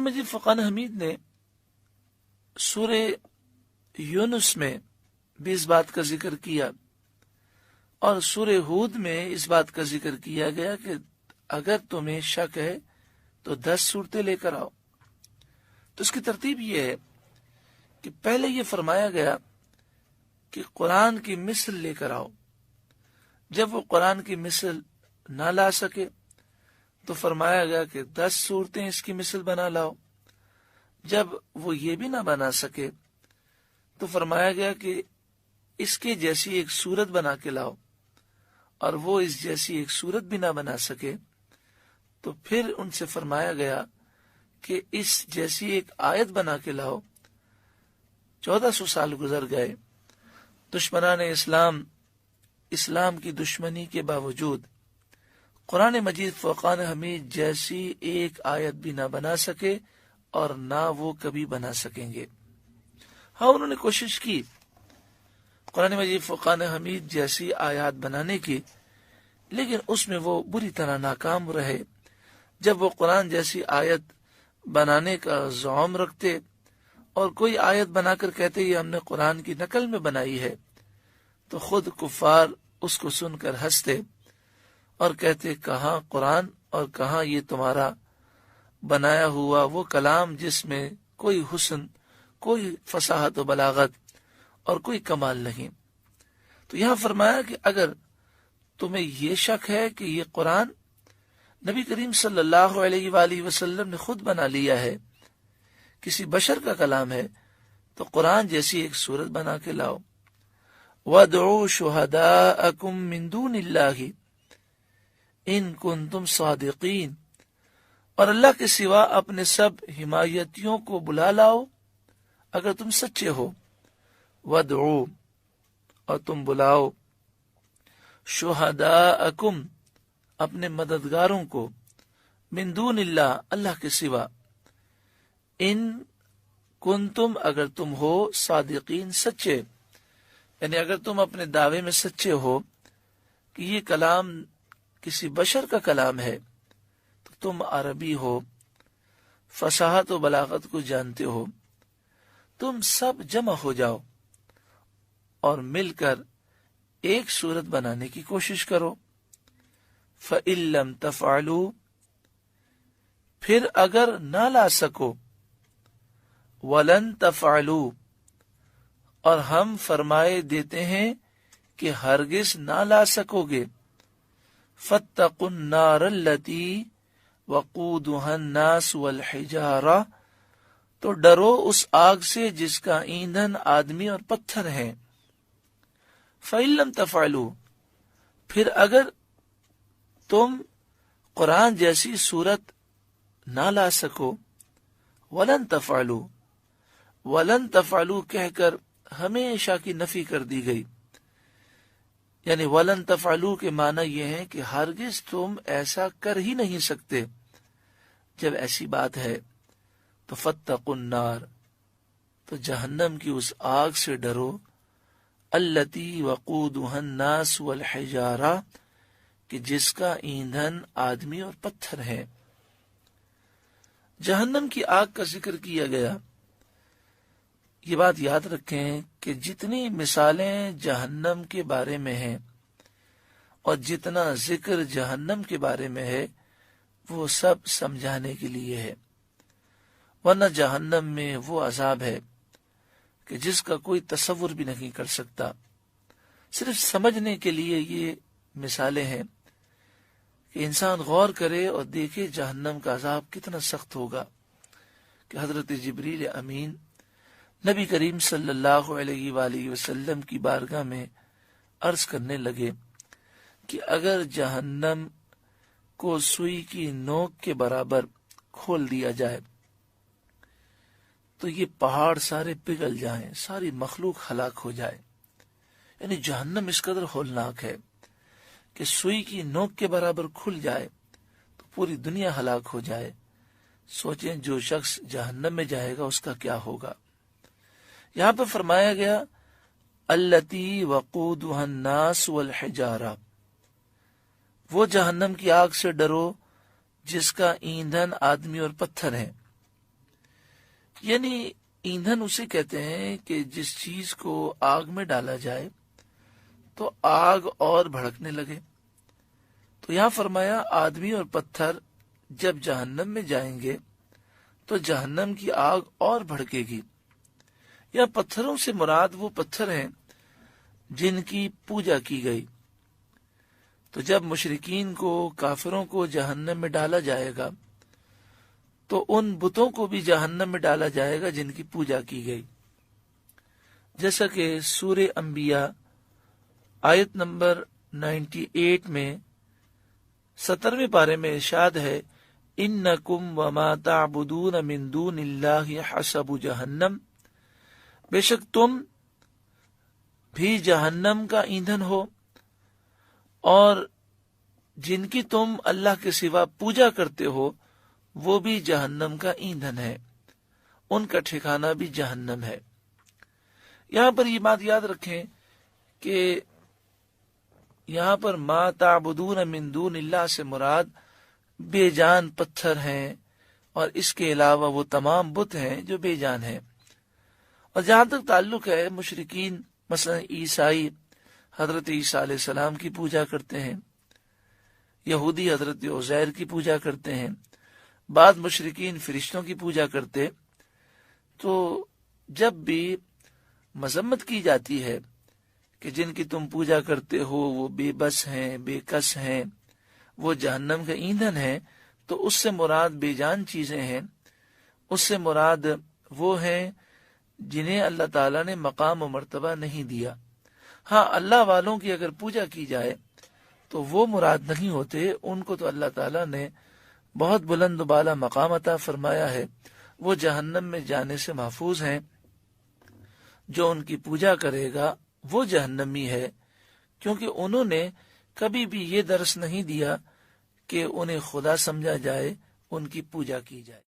مجید فقان حمید نے سورہ یونس میں بھی اس بات کا ذکر کیا اور سورہ ہود میں اس بات کا ذکر کیا گیا کہ اگر تمہیں شک ہے تو 10 صورتیں لے کر آؤ. تو اس کی ترتیب یہ ہے کہ پہلے یہ فرمایا گیا کہ قرآن کی مثل لے کر آؤ. جب وہ قرآن کی مثل نہ لا سکے تو فرمایا گیا کہ 10 صورتیں اس کی مثل بنا لاؤ. جب وہ یہ بھی نہ بنا سکے تو فرمایا گیا کہ اس کے جیسی ایک صورت بنا کے لاؤ، اور وہ اس جیسی ایک صورت بھی نہ بنا سکے تو پھر ان سے فرمایا گیا کہ اس جیسی ایک آیت بنا کے لاؤ. 1400 سال گزر گئے. دشمنان اسلام کی دشمنی کے باوجود قرآن مجید فرقان حمید جیسی ایک آیت بھی نہ بنا سکے اور نہ وہ کبھی بنا سکیں گے. ہاں، انہوں نے کوشش کی قرآن مجید فرقان حمید جیسی آیات بنانے کی، لیکن اس میں وہ بری طرح ناکام رہے. جب وہ قرآن جیسی آیت بنانے کا زعم رکھتے اور کوئی آیت بنا کر کہتے یہ ہم نے قرآن کی نقل میں بنائی ہے، تو خود کفار اس کو سن کر ہنستے اور کہتے کہاں قرآن اور کہاں یہ تمہارا بنایا ہوا وہ کلام جس میں کوئی حسن، کوئی فصاحت و بلاغت اور کوئی کمال نہیں. تو یہاں فرمایا کہ اگر تمہیں یہ شک ہے کہ یہ قرآن نبی کریم صلی اللہ علیہ وآلہ وسلم نے خود بنا لیا ہے، کسی بشر کا کلام ہے، تو قرآن جیسی ایک صورت بنا کے لاؤ. وَادْعُوا شُهَدَاءَكُم مِّن دُونِ اللَّهِ إِن كُنتُمْ صَادِقِينَ، اور اللہ کے سوا اپنے سب حمایتیوں کو بلا لاؤ اگر تم سچے ہو. وَادْعُوا، اور تم بلاؤ، شُهَدَاءَكُم، اپنے مددگاروں کو، من دون اللہ، اللہ کے سوا، ان کنتم، اگر تم ہو، صادقین، سچے، یعنی اگر تم اپنے دعوے میں سچے ہو کہ یہ کلام کسی بشر کا کلام ہے، تو تم عربی ہو، فصاحت و بلاغت کو جانتے ہو، تم سب جمع ہو جاؤ اور مل کر ایک صورت بنانے کی کوشش کرو. فَإِن لَّمْ تَفْعَلُوا، پھر اگر نہ لا سکو، وَلَن تَفْعَلُوا، اور ہم فرمائے دیتے ہیں کہ ہرگز نہ لا سکو گے، فَاتَّقُوا النَّارَ الَّتِي وَقُودُهَا النَّاسُ وَالْحِجَارَةُ، تو ڈرو اس آگ سے جس کا ایندھن آدمی اور پتھر ہیں. فَإِن لَّمْ تَفْعَلُوا، پھر اگر تم قرآن جیسی صورت نہ لا سکو، وَلَن تَفْعَلُوا، وَلَن تَفْعَلُوا کہہ کر ہمیشہ کی نفی کر دی گئی، یعنی وَلَن تَفْعَلُوا کے معنی یہ ہے کہ ہرگز تم ایسا کر ہی نہیں سکتے. جب ایسی بات ہے تو فَاتَّقُوا النَّارَ، تو جہنم کی اس آگ سے ڈرو، الَّتِي وَقُودُهَا النَّاسُ وَالْحِجَارَةُ، کہ جس کا ایندھن آدمی اور پتھر ہے. جہنم کی آگ کا ذکر کیا گیا. یہ بات یاد رکھیں کہ جتنی مثالیں جہنم کے بارے میں ہیں اور جتنا ذکر جہنم کے بارے میں ہے وہ سب سمجھانے کے لیے ہے، ورنہ جہنم میں وہ عذاب ہے کہ جس کا کوئی تصور بھی نہیں کر سکتا. صرف سمجھنے کے لیے یہ مثالیں ہیں کہ انسان غور کرے اور دیکھے جہنم کا عذاب کتنا سخت ہوگا. کہ حضرت جبریل امین نبی کریم صلی اللہ علیہ وآلہ وسلم کی بارگاہ میں عرض کرنے لگے کہ اگر جہنم کو سوئی کی نوک کے برابر کھول دیا جائے تو یہ پہاڑ سارے پگھل جائیں، ساری مخلوق ہلاک ہو جائے. یعنی جہنم اس قدر ہولناک ہے کہ سوئی کی نوک کے برابر کھل جائے تو پوری دنیا ہلاک ہو جائے. سوچیں جو شخص جہنم میں جائے گا اس کا کیا ہوگا. یہاں پہ فرمایا گیا التی وقودها الناس والحجارہ، وہ جہنم کی آگ سے ڈرو جس کا ایندھن آدمی اور پتھر ہے. یعنی ایندھن اسے کہتے ہیں کہ جس چیز کو آگ میں ڈالا جائے تو آگ اور بھڑکنے لگے. تو یہاں فرمایا آدمی اور پتھر جب جہنم میں جائیں گے تو جہنم کی آگ اور بھڑکے گی. یا پتھروں سے مراد وہ پتھر ہیں جن کی پوجا کی گئی. تو جب مشرکین کو، کافروں کو جہنم میں ڈالا جائے گا تو ان بتوں کو بھی جہنم میں ڈالا جائے گا جن کی پوجا کی گئی. جیسا کہ سورہ انبیاء آیت نمبر 98 میں 17ویں پارے میں ارشاد ہے انکم وما تعبدون من دون اللہ حسب جہنم، بے شک تم بھی جہنم کا ایندھن ہو اور جن کی تم اللہ کے سوا پوجا کرتے ہو وہ بھی جہنم کا ایندھن ہے، ان کا ٹھکانہ بھی جہنم ہے. یہاں پر یہ بات یاد رکھیں کہ یہاں پر ما تعبدون من دون اللہ سے مراد بے جان پتھر ہیں اور اس کے علاوہ وہ تمام بت ہیں جو بے جان ہیں. اور جہاں تک تعلق ہے مشرکین مثلا عیسائی حضرت عیسیٰ علیہ السلام کی پوجا کرتے ہیں، یہودی حضرت عزیر کی پوجا کرتے ہیں، بعض مشرکین فرشتوں کی پوجا کرتے. تو جب بھی مذمت کی جاتی ہے کہ جن کی تم پوجا کرتے ہو وہ بے بس ہیں، بے کس ہیں، وہ جہنم کا ایندھن ہیں، تو اس سے مراد بے جان چیزیں ہیں، اس سے مراد وہ ہیں جنہیں اللہ تعالیٰ نے مقام و مرتبہ نہیں دیا. ہاں اللہ والوں کی اگر پوجا کی جائے تو وہ مراد نہیں ہوتے، ان کو تو اللہ تعالیٰ نے بہت بلند و بالا مقام عطا فرمایا ہے، وہ جہنم میں جانے سے محفوظ ہیں. جو ان کی پوجا کرے گا وہ جہنمی ہے، کیونکہ انہوں نے کبھی بھی یہ درس نہیں دیا کہ انہیں خدا سمجھا جائے، ان کی پوجا کی جائے.